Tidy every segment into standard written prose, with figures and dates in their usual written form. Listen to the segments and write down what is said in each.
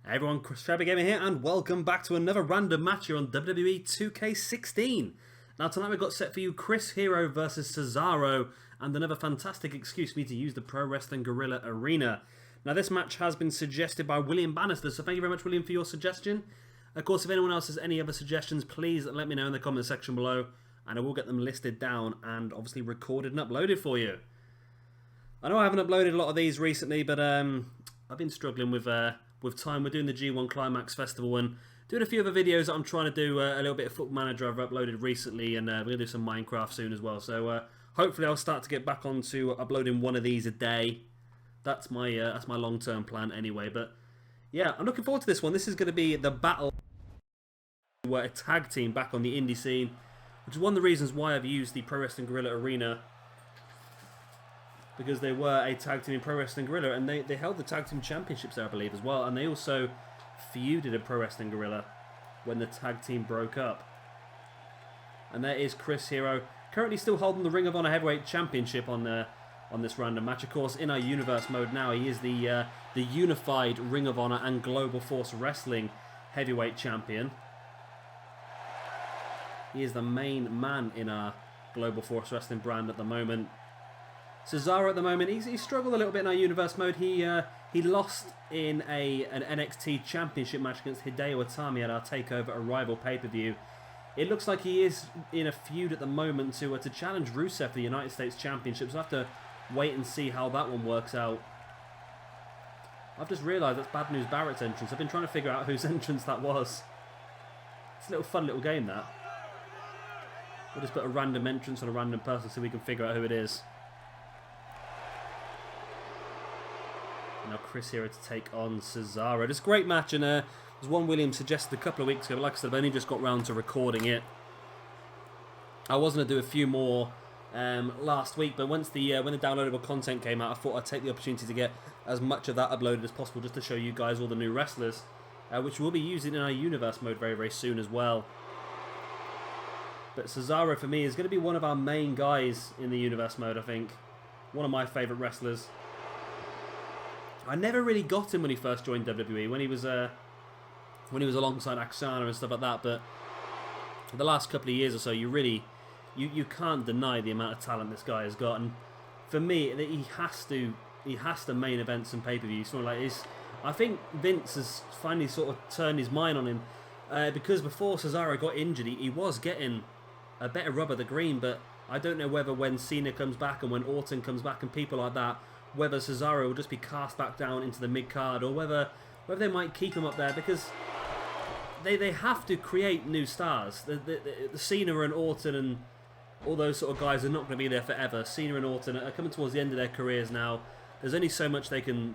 Hey everyone, Chris Gamer here, and welcome back to another random match here on WWE 2K16. Now tonight we've got set for you Chris Hero versus Cesaro, and another fantastic excuse for me to use the Pro Wrestling Guerrilla Arena. Now this match has been suggested by William Bannister, so thank you very much William for your suggestion. Of course, if anyone else has any other suggestions, please let me know in the comment section below, and I will get them listed down and obviously recorded and uploaded for you. I know I haven't uploaded a lot of these recently, but I've been struggling with time. We're doing the G1 Climax Festival and doing a few other videos that I'm trying to do. A little bit of Football Manager I've uploaded recently, and we're going to do some Minecraft soon as well. So hopefully I'll start to get back onto uploading one of these a day. That's my long-term plan anyway. But yeah, I'm looking forward to this one. This is going to be the battle where a tag team back on the indie scene, which is one of the reasons why I've used the Pro Wrestling Guerrilla Arena, because they were a tag team in Pro Wrestling Guerrilla, and they held the tag team championships there, I believe, as well. And they also feuded at Pro Wrestling Guerrilla when the tag team broke up. And there is Chris Hero, currently still holding the Ring of Honor Heavyweight Championship on this random match. Of course, in our Universe mode now, he is the unified Ring of Honor and Global Force Wrestling Heavyweight Champion. He is the main man in our Global Force Wrestling brand at the moment. Cesaro at the moment, he's struggled a little bit in our Universe mode. He lost in an NXT Championship match against Hideo Itami at our TakeOver Arrival pay-per-view. It looks like he is in a feud at the moment to challenge Rusev for the United States Championship. So I have to wait and see how that one works out. I've just realised that's Bad News Barrett's entrance. I've been trying to figure out whose entrance that was. It's a fun little game, that. We'll just put a random entrance on a random person so we can figure out who it is. Now Chris here to take on Cesaro. It's a great match, and there's one William suggested a couple of weeks ago, but like I said, I've only just got round to recording it. I was going to do a few more last week, but once when the downloadable content came out, I thought I'd take the opportunity to get as much of that uploaded as possible, just to show you guys all the new wrestlers, which we'll be using in our Universe mode very, very soon as well. But Cesaro, for me, is going to be one of our main guys in the Universe mode, I think. One of my favourite wrestlers. I never really got him when he first joined WWE, when he was alongside Aksana and stuff like that. But for the last couple of years or so, you can't deny the amount of talent this guy has got. And for me, he has to main event some pay-per-views. Sort of like I think Vince has finally sort of turned his mind on him, because before Cesaro got injured, he was getting a better rub of the green. But I don't know whether when Cena comes back and when Orton comes back and people like that, whether Cesaro will just be cast back down into the mid-card, or whether they might keep him up there, because they have to create new stars. The Cena and Orton and all those sort of guys are not going to be there forever. Cena and Orton are coming towards the end of their careers now. There's only so much they can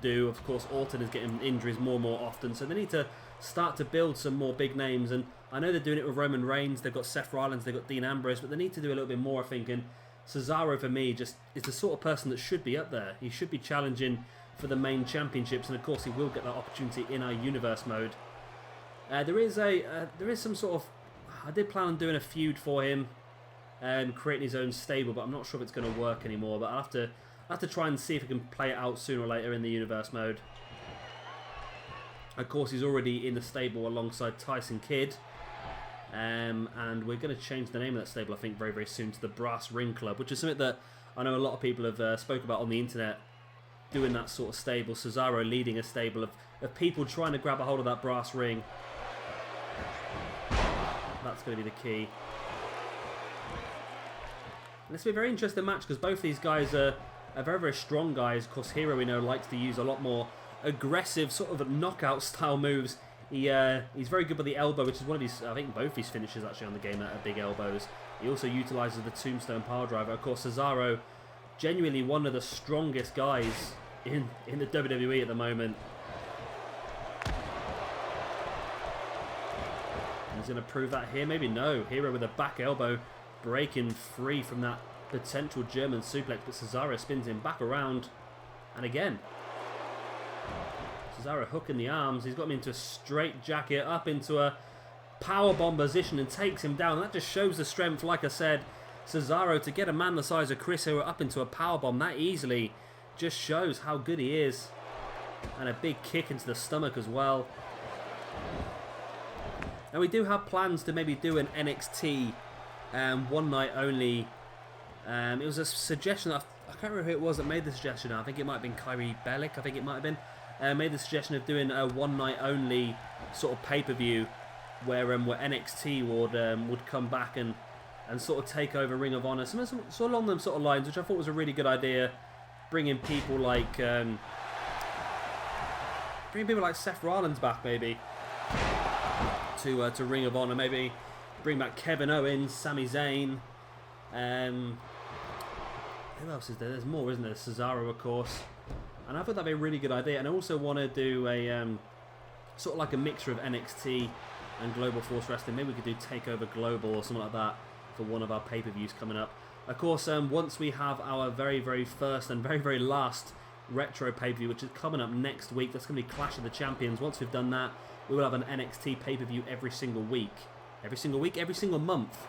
do. Of course, Orton is getting injuries more and more often, so they need to start to build some more big names. And I know they're doing it with Roman Reigns. They've got Seth Rollins. They've got Dean Ambrose, but they need to do a little bit more, I think. And Cesaro, for me, just is the sort of person that should be up there. He should be challenging for the main championships, and of course he will get that opportunity in our Universe mode. There is some sort of, I did plan on doing a feud for him, creating his own stable, but I'm not sure if it's going to work anymore. But I'll have to try and see if I can play it out sooner or later in the Universe mode. Of course, he's already in the stable alongside Tyson Kidd. And we're going to change the name of that stable, I think, very, very soon to the Brass Ring Club, which is something that I know a lot of people have spoke about on the internet, doing that sort of stable. Cesaro leading a stable of people trying to grab a hold of that brass ring. That's going to be the key. And this will be a very interesting match, because both these guys are very, very strong guys. Of course, Hero, we know, likes to use a lot more aggressive sort of knockout style moves. He's very good with the elbow, which is one of his, I think both his finishes actually on the game are big elbows. He also utilises the tombstone power driver. Of course, Cesaro, genuinely one of the strongest guys in the WWE at the moment. And he's going to prove that here, maybe no. Hero with a back elbow, breaking free from that potential German suplex, but Cesaro spins him back around, and again. Cesaro hooking the arms. He's got him into a straight jacket, up into a powerbomb position, and takes him down. That just shows the strength, like I said. Cesaro, to get a man the size of Chris Hero up into a powerbomb that easily, just shows how good he is. And a big kick into the stomach as well. And we do have plans to maybe do an NXT one night only. It was a suggestion that I can't remember who it was that made the suggestion. I think it might have been Kyrie Bellick. I think it might have been made the suggestion of doing a one night only sort of pay-per-view where NXT would come back and sort of take over Ring of Honor, sort of along them sort of lines, which I thought was a really good idea. Bringing people like Seth Rollins back maybe to Ring of Honor. Maybe bring back Kevin Owens, Sami Zayn. Who else is there? There's more, isn't there? Cesaro, of course. And I thought that'd be a really good idea. And I also want to do a sort of like a mixture of NXT and Global Force Wrestling. Maybe we could do TakeOver Global or something like that for one of our pay-per-views coming up. Of course, once we have our very, very first and very, very last retro pay-per-view, which is coming up next week, that's going to be Clash of the Champions. Once we've done that, we will have an NXT pay-per-view every single week. Every single week? Every single month,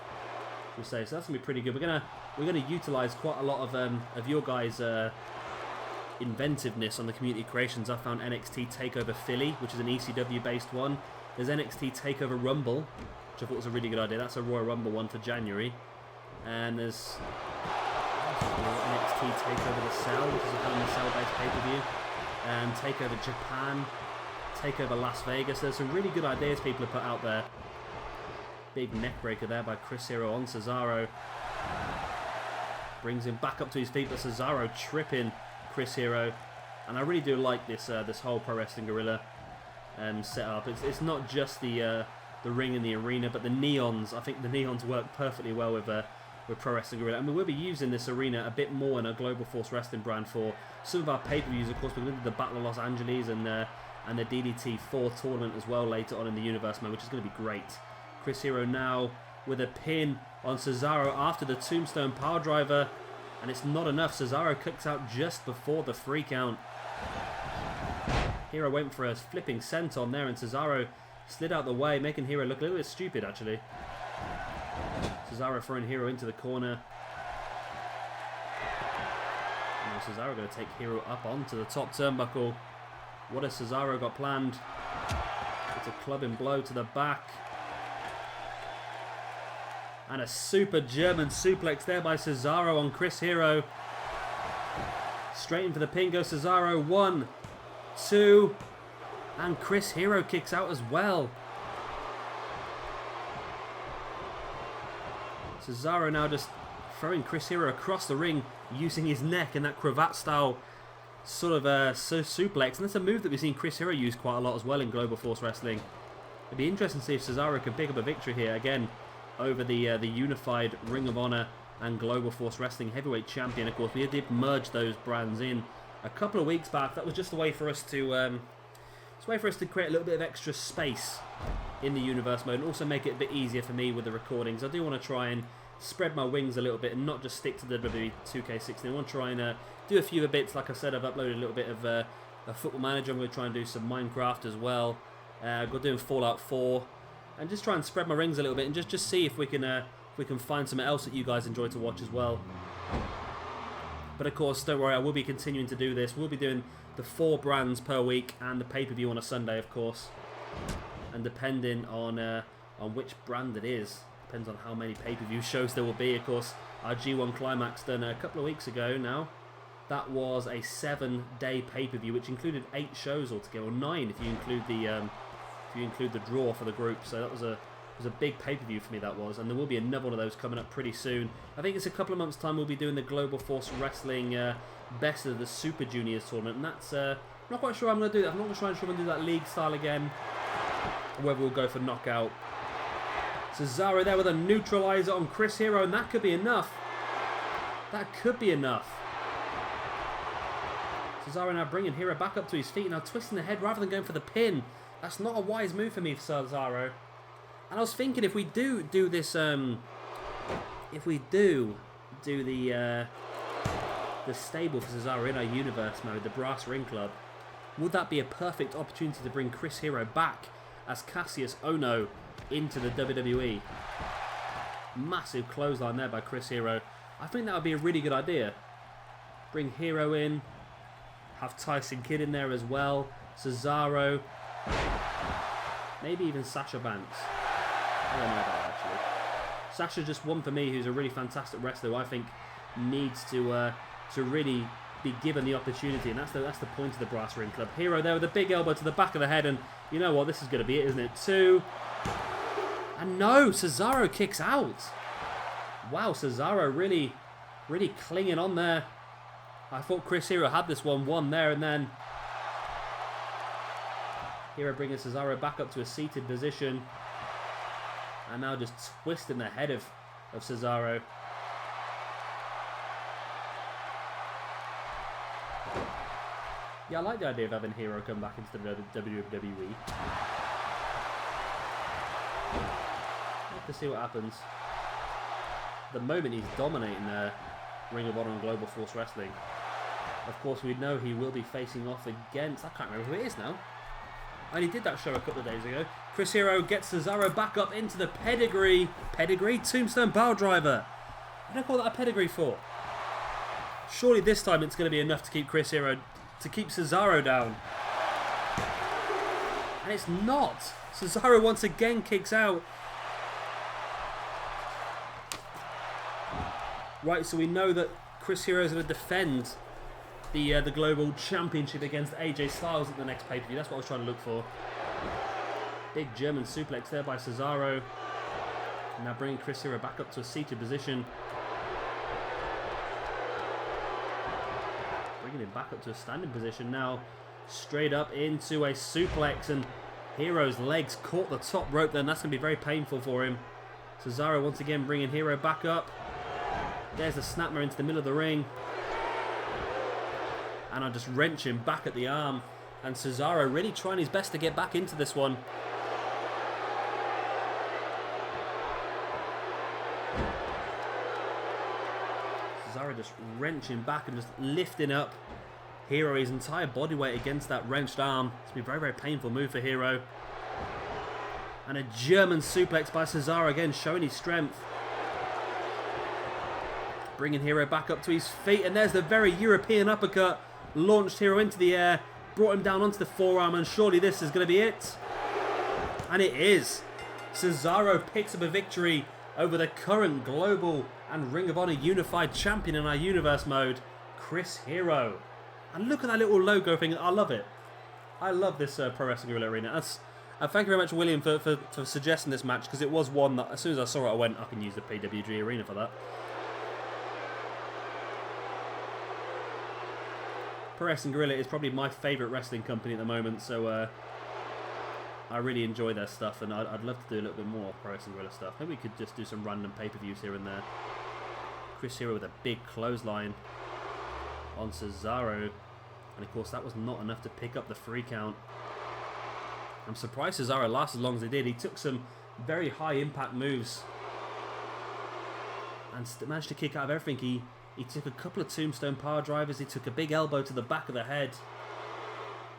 we'll say. So that's going to be pretty good. We're gonna utilise quite a lot of your guys' inventiveness on the community creations. I found NXT TakeOver Philly, which is an ECW-based one. There's NXT TakeOver Rumble, which I thought was a really good idea. That's a Royal Rumble one for January. And there's NXT TakeOver The Cell, which is a Hell in a Cell-based pay-per-view. TakeOver Japan, TakeOver Las Vegas. There's some really good ideas people have put out there. Big neckbreaker there by Chris Hero on Cesaro. Brings him back up to his feet, but Cesaro tripping Chris Hero. And I really do like this this whole Pro Wrestling Guerrilla setup. It's not just the ring and the arena, but the neons. I think the neons work perfectly well with Pro Wrestling Guerrilla. And we will be using this arena a bit more in a Global Force Wrestling brand for some of our pay-per-views. Of course, we're going to do the Battle of Los Angeles and the DDT 4 tournament as well later on in the Universe mode, which is going to be great. Chris Hero now with a pin on Cesaro after the Tombstone Power-Driver. And it's not enough. Cesaro kicks out just before the 3 count. Hero went for a flipping senton there, and Cesaro slid out the way, making Hero look a little bit stupid, actually. Cesaro throwing Hero into the corner. Now Cesaro going to take Hero up onto the top turnbuckle. What has Cesaro got planned? It's a clubbing blow to the back. And a super German suplex there by Cesaro on Chris Hero. Straight in for the pin goes Cesaro. 1, 2, and Chris Hero kicks out as well. Cesaro now just throwing Chris Hero across the ring using his neck in that cravat style sort of suplex. And that's a move that we've seen Chris Hero use quite a lot as well in Global Force Wrestling. It'd be interesting to see if Cesaro can pick up a victory here again over the unified Ring of Honor and Global Force Wrestling Heavyweight Champion. Of course, we did merge those brands in a couple of weeks back. That was just a way for us to create a little bit of extra space in the Universe mode and also make it a bit easier for me with the recordings. I do want to try and spread my wings a little bit and not just stick to the WWE 2K16. I want to try and do a few bits. Like I said, I've uploaded a little bit of a Football Manager. I'm going to try and do some Minecraft as well. I've got doing Fallout 4. And just try and spread my rings a little bit and just see if we can find something else that you guys enjoy to watch as well. But of course, don't worry, I will be continuing to do this. We'll be doing the 4 brands per week and the pay-per-view on a Sunday, of course. And depending on which brand it is, depends on how many pay-per-view shows there will be. Of course, our G1 Climax done a couple of weeks ago now. That was a 7-day pay-per-view, which included 8 shows altogether, or 9 if you include the draw for the group. So that was a big pay-per-view for me, that was. And there will be another one of those coming up pretty soon. I think it's a couple of months' time we'll be doing the Global Force Wrestling Best of the Super Juniors tournament. And that's, I'm not quite sure I'm going to do that. I'm not quite sure I'm going to do that league style again. Or whether we'll go for knockout. Cesaro there with a neutralizer on Chris Hero. And that could be enough. That could be enough. Cesaro now bringing Hero back up to his feet. Now twisting the head rather than going for the pin. That's not a wise move for me, Cesaro. And I was thinking if we do this, if we do the stable for Cesaro in our Universe mode, the Brass Ring Club, would that be a perfect opportunity to bring Chris Hero back as Cassius Ohno into the WWE? Massive clothesline there by Chris Hero. I think that would be a really good idea. Bring Hero in. Have Tyson Kidd in there as well. Cesaro. Maybe even Sasha Banks. I don't know about that, actually. Sasha just one for me, who's a really fantastic wrestler who I think needs to really be given the opportunity, and that's the point of the Brass Ring Club. Hero there with a big elbow to the back of the head, and you know what, this is going to be it, isn't it? 2. And no, Cesaro kicks out. Wow, Cesaro really clinging on there. I thought Chris Hero had this one won there, and then Hero bringing Cesaro back up to a seated position, and now just twisting the head of Cesaro. Yeah, I like the idea of having Hero come back into the WWE. Have to see what happens. The moment he's dominating Ring of Honor and Global Force Wrestling. Of course, we know he will be facing off against... I can't remember who it is now. I only did that show a couple of days ago. Chris Hero gets Cesaro back up into the pedigree. Pedigree? Tombstone Power Driver. What do I call that a pedigree for? Surely this time it's going to be enough to keep Chris Hero... to keep Cesaro down. And it's not. Cesaro once again kicks out. Right, so we know that Chris Hero is going to defend the Global Championship against AJ Styles at the next pay-per-view. That's what I was trying to look for. Big German suplex there by Cesaro. Now bringing Chris Hero back up to a seated position. Bringing him back up to a standing position now. Straight up into a suplex, and Hero's legs caught the top rope then. That's going to be very painful for him. Cesaro once again bringing Hero back up. There's the snapmare into the middle of the ring. And I just wrench him back at the arm. And Cesaro really trying his best to get back into this one. Cesaro just wrenching back and just lifting up Hero, his entire body weight against that wrenched arm. It's been a very, very painful move for Hero. And a German suplex by Cesaro again, showing his strength. Bringing Hero back up to his feet, and there's the very European uppercut. Launched Hero into the air, brought him down onto the forearm, and surely this is going to be it. And it is. Cesaro picks up a victory over the current Global and Ring of Honor Unified Champion in our Universe mode, Chris Hero. And look at that little logo thing. I love it. I love this Pro Wrestling Guerrilla Arena. Thank you very much, William, for suggesting this match, because it was one that as soon as I saw it, I went, I can use the PWG Arena for that. Pro Wrestling Guerrilla is probably my favourite wrestling company at the moment, so I really enjoy their stuff, and I'd love to do a little bit more Pro Wrestling Guerrilla stuff. Maybe we could just do some random pay-per-views here and there. Chris Hero with a big clothesline on Cesaro, and of course that was not enough to pick up the 3 count. I'm surprised Cesaro lasted as long as he did. He took some very high impact moves and managed to kick out of everything. He took a couple of tombstone power drivers. He took a big elbow to the back of the head.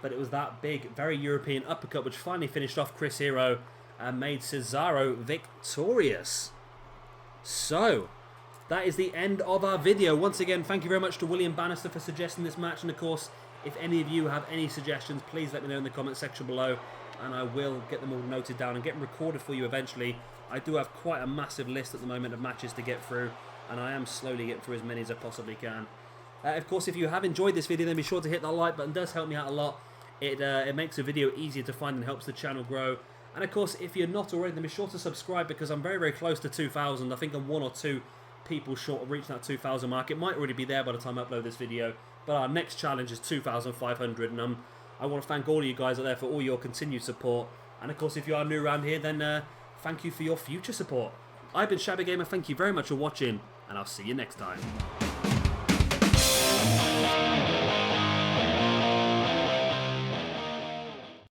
But it was that big, very European uppercut which finally finished off Chris Hero and made Cesaro victorious. So, that is the end of our video. Once again, thank you very much to William Bannister for suggesting this match. And of course, if any of you have any suggestions, please let me know in the comment section below. And I will get them all noted down and get them recorded for you eventually. I do have quite a massive list at the moment of matches to get through, and I am slowly getting through as many as I possibly can. Of course, if you have enjoyed this video, then be sure to hit that like button. It does help me out a lot. It makes the video easier to find and helps the channel grow. And of course, if you're not already, then be sure to subscribe, because I'm very, very close to 2,000. I think I'm 1 or 2 people short of reaching that 2,000 mark. It might already be there by the time I upload this video, but our next challenge is 2,500, and I want to thank all of you guys out there for all your continued support. And of course, if you are new around here, then thank you for your future support. I've been Shabby Gamer, thank you very much for watching, and I'll see you next time.